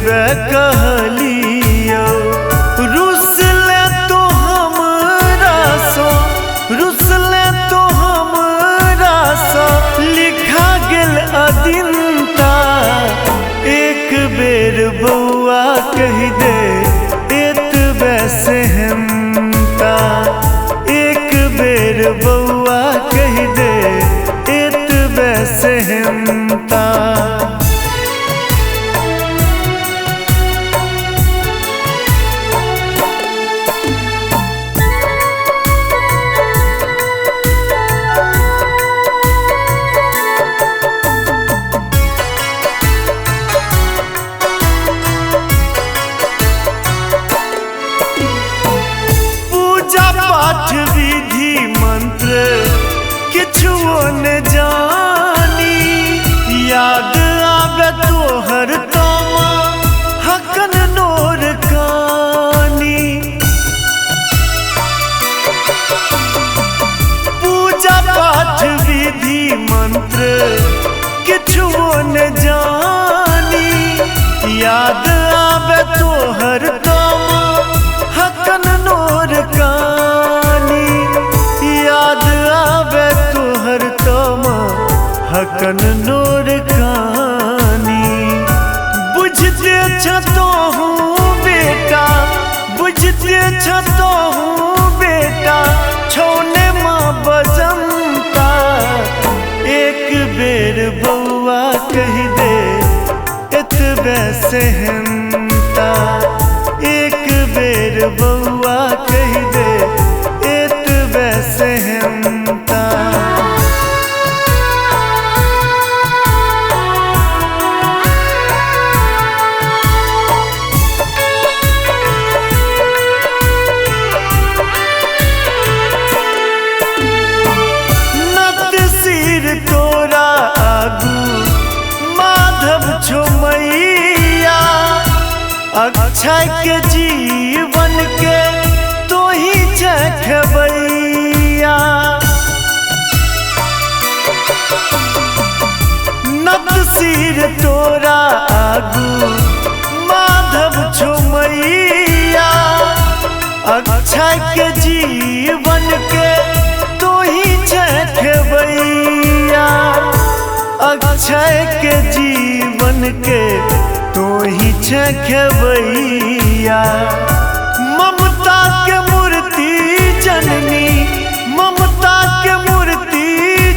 बे कहलियो रुसले तो हमरा सो, रुसले तो हमरा सो लिखा गेल अदिनता। एक बेर बउआ कह दे एतबे सहमता, एक बेर बउआ कह दे एतबे सहमता। पाठ विधि मंत्र किछुओ न जानी, याद आवे तोहर तमा हकन नोर कानी। पूजा पाठ विधि मंत्र किछुओ न जानी, याद आवे तोहर तमा हकन नोर कानी। याद आवे तोहर तमा हकन नोर कानी। बुझते छतो हूँ बेटा, बुझते छतो हूँ बेटा, छोने माँ बजमता। एक बेर बउआ कह दे एतबे सहमता, एक बेर बउआ कह दे एतबे सहमता। नत सिर तोरा आगू माधव छो मैया, अक्षय के जीवन के तो ही खेबैया। नत सिर तोरा आगू माधव छो मैया, अक्षय के जीवन के तो ही खेबैया। अक्षय के जीवन के तो ही खेबैया। ममता के मूर्ति जननी, ममता के मूर्ति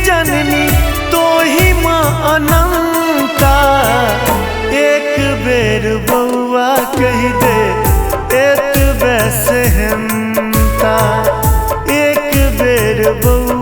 जननी, तो ही माँ अनंता। एक बेर बउआ कह दे एतबे सहमता, एक बेर बउआ